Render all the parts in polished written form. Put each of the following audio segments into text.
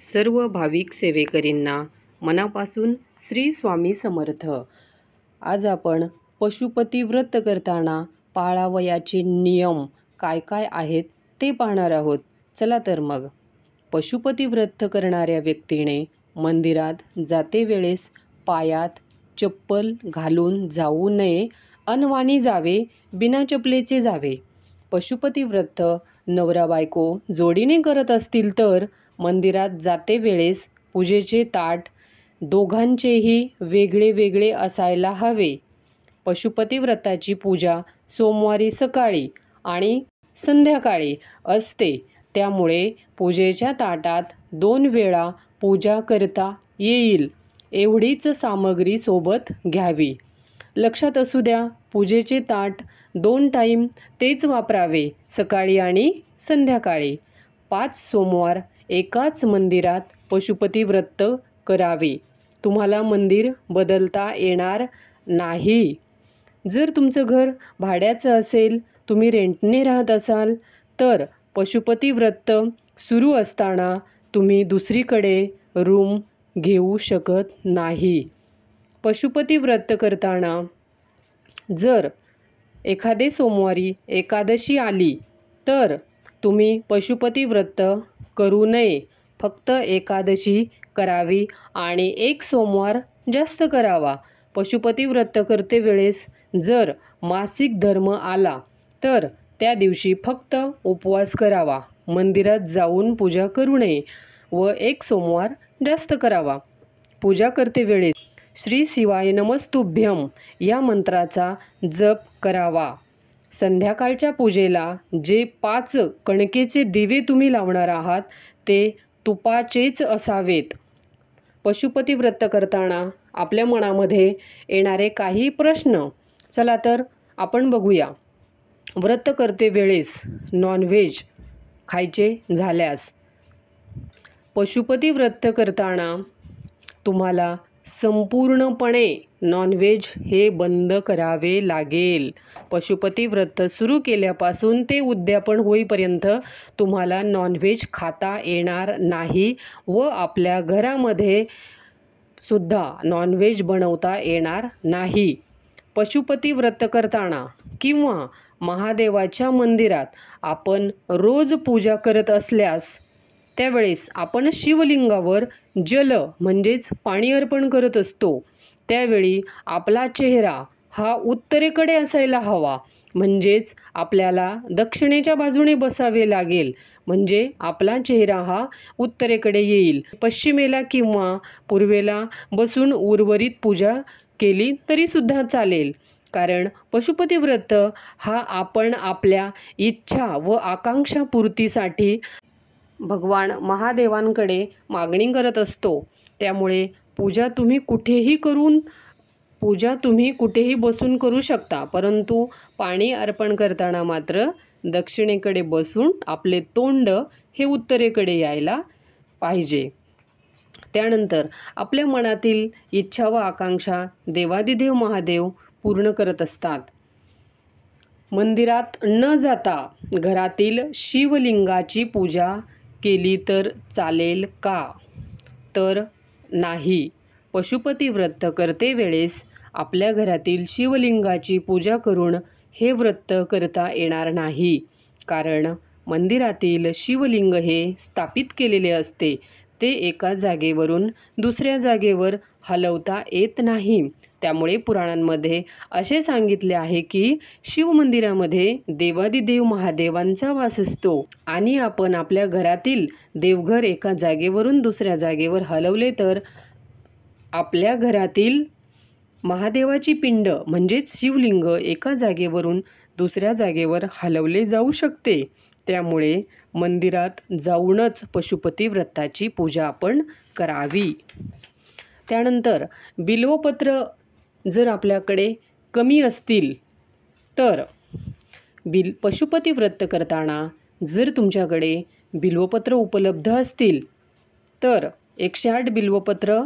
सर्व भाविक सेवेकरींना मनापासून श्री स्वामी समर्थ। आज आपण पशुपती व्रत करताना पाळावयाचे नियम काय काय आहेत ते पाहणार आहोत। चला तर मग, पशुपती व्रत करणाऱ्या व्यक्तीने मंदिरात जाते वेळेस पायात चप्पल घालून जाऊ नये, अनवाणी जावे, बिना चपलेचे जावे। पशुपती व्रत नवरा बायको जोडीने करत असतील तर मंदिरात जाते वेळेस पूजेचे ताट दोघांचेही वेगळे वेगळे असायला हवे। पशुपती व्रताची पूजा सोमवारी सकाळी आणि संध्याकाळी असते, त्यामुळे पूजेच्या ताटात 2 वेळा पूजा करता येईल एवढीच सामग्री सोबत घ्यावी। लक्षात असू द्या, पूजेचे ताट 2 टाईम तेच वापरावे, सकाळी आणि संध्याकाळी। 5 सोमवार एकाच मंदिरात पशुपती व्रत करावे। तुम्हाला मंदिर बदलता येणार नाही। जर तुमचं घर भाड्याचं असेल, तुम्ही रेंटने राहत असाल, तर पशुपती व्रत सुरू असताना तुम्ही दुसरीकडे रूम घेऊ शकत नाही। पशुपती व्रत करताना जर एखादे सोमवारी एकादशी आली तर तुम्ही पशुपती व्रत करू नये, फक्त एकादशी करावी आणि 1 सोमवार जास्त करावा। पशुपती व्रत करते वेळेस जर मासिक धर्म आला तर त्या दिवशी फक्त उपवास करावा, मंदिरात जाऊन पूजा करू नये व 1 सोमवार जास्त करावा। पूजा करते वेळेस श्री शिवाय नमस्तुभ्यम या मंत्राचा जप करावा। संध्याकाळच्या पूजेला जे 5 कणकेचे दिवे तुम्ही लावणार आहात ते तुपाचेच असावेत। पशुपती व्रत करताना आपल्या मनामध्ये येणारे काही प्रश्न, चला तर आपण बघूया। व्रत करते वेळेस नॉनव्हेज खायचे झाल्यास पशुपती व्रत करताना तुम्हाला संपूर्णपणे नॉनव्हेज हे बंद करावे लागेल। पशुपती व्रत सुरू केल्यापासून ते उद्यापन होईपर्यंत तुम्हाला नॉनव्हेज खाता येणार नाही व आपल्या घरामध्ये सुद्धा नॉनव्हेज बनवता येणार नाही। पशुपती व्रत करताना किंवा महादेवाच्या मंदिरात आपण रोज पूजा करत असल्यास त्यावेळेस आपण शिवलिंगावर जल म्हणजेच पाणी अर्पण करत असतो, त्यावेळी आपला चेहरा हा उत्तरेकडे असायला हवा, म्हणजेच आपल्याला दक्षिणेच्या बाजूने बसावे लागेल, म्हणजे आपला चेहरा हा उत्तरेकडे येईल। पश्चिमेला किंवा पूर्वेला बसून उर्वरित पूजा केली तरी सुद्धा चालेल, कारण पशुपती व्रत हा आपण आपल्या इच्छा व आकांक्षा पूर्तीसाठी भगवान महादेवांकडे मागणी करत असतो। त्यामुळे पूजा तुम्ही कुठेही बसून करू शकता, परंतु पाणी अर्पण करताना मात्र दक्षिणेकडे बसून आपले तोंड हे उत्तरेकडे यायला पाहिजे। त्यानंतर आपल्या मनातील इच्छा व आकांक्षा देवादिदेव महादेव पूर्ण करत असतात। मंदिरात न जाता घरातील शिवलिंगाची पूजा केली तर चालेल का? तर नाही। पशुपती व्रत करते वेळेस आपल्या घरातील शिवलिंगाची पूजा करून हे व्रत करता येणार नाही, कारण मंदिरातील शिवलिंग हे स्थापित केलेले असते, ते एका जागेवरून दुसऱ्या जागेवर हलवता येत नाही। त्यामुळे पुराणांमध्ये असे सांगितले आहे की शिवमंदिरामध्ये देवादिदेव महादेवांचा वास असतो आणि आपण आपल्या घरातील देवघर एका जागेवरून दुसऱ्या जागेवर हलवले तर आपल्या घरातील महादेवाची पिंड म्हणजेच शिवलिंग एका जागेवरून दुसऱ्या जागेवर हलवले जाऊ शकते। त्यामुळे मंदिरात जाऊनच पशुपती व्रताची पूजा आपण करावी। त्यानंतर बिल्वपत्र जर आपल्याकडे कमी असतील तर पशुपती व्रत करताना जर तुमच्याकडे बिल्वपत्र उपलब्ध असतील तर 108 बिल्वपत्र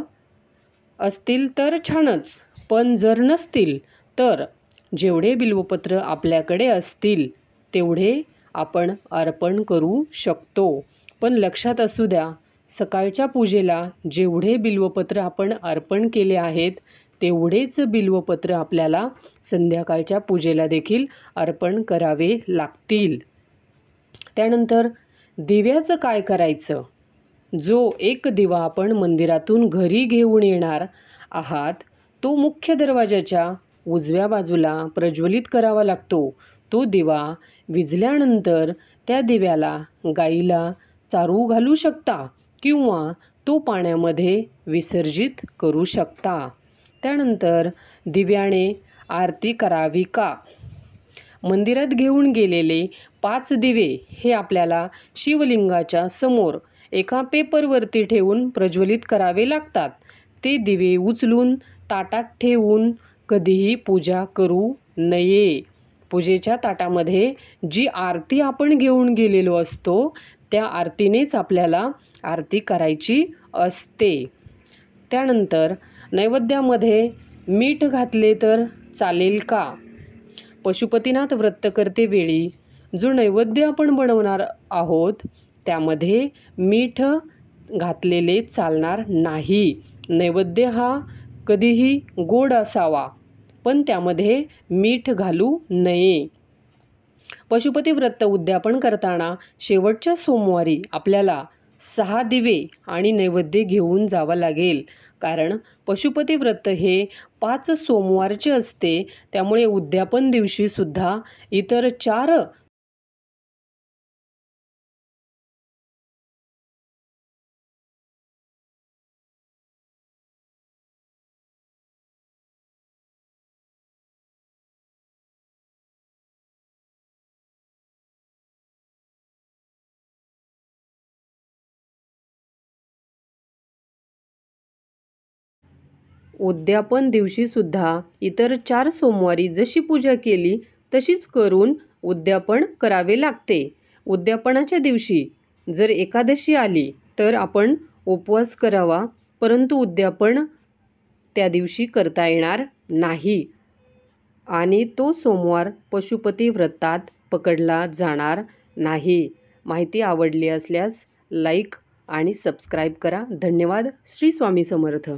असतील तर छानच, पण जर नसतील तर जेवढे बिल्वपत्र आपल्याकडे असतील तेवढे आपण अर्पण करू शकतो। पण लक्षात असू द्या, सकाळच्या पूजेला जेवढे बिल्वपत्र आपण अर्पण केले आहेत तेवढेच बिल्वपत्र आपल्याला संध्याकाळच्या पूजेला देखील अर्पण करावे लागतील. त्यानंतर दिव्याचं काय करायचं? जो एक दिवा आपण मंदिरातून घरी घेऊन येणार आहात तो मुख्य दरवाजाच्या उजव्या बाजूला प्रज्वलित करावा लागतो. तो दिवा विझल्यानंतर त्या दिव्याला गाईला चारू घालू शकता किंवा तो पाण्यामध्ये विसर्जित करू शकता. त्यानंतर दिव्याने आरती करावी का? मंदिरात घेऊन गेलेले 5 दिवे हे आपल्याला शिवलिंगाच्या समोर एका पेपरवरती ठेवून प्रज्वलित करावे लागतात. ते दिवे उचलून ताटात ठेवून कधीही पूजा करू नये. पूजेच्या ताटामध्ये जी आरती आपण घेऊन गेलेलो असतो त्या आरतीनेच आपल्याला आरती करायची असते. त्यानंतर नैवेद्यामध्ये मीठ घातले तर चालेल का? पशुपतीनाथ व्रत करते वेळी जो नैवेद्य आपण बनवणार आहोत त्यामध्ये मीठ घातलेले चालणार नाही. नैवेद्य हा कधीही गोड असावा पण त्यामध्ये मीठ घालू नये. पशुपती व्रत उद्यापन करताना शेवटच्या सोमवारी आपल्याला 6 दिवे आणि नैवेद्य घेऊन जावं लागेल. कारण पशुपती व्रत हे 5 सोमवारचे असते. त्यामुळे उद्यापन दिवशी सुद्धा इतर 4उद्यापन दिवशी सुद्धा इतर 4 सोमवारी जशी पूजा केली तशीच करून उद्यापन करावे लागते. उद्यापनाच्या दिवशी जर एकादशी आली तर आपण उपवास करावा परंतु उद्यापन त्या दिवशी करता येणार नाही आणि तो सोमवार पशुपती व्रतात पकडला जाणार नाही. माहिती आवडली असल्यास लाईक आणि सबस्क्राईब करा. धन्यवाद. श्री स्वामी समर्थ.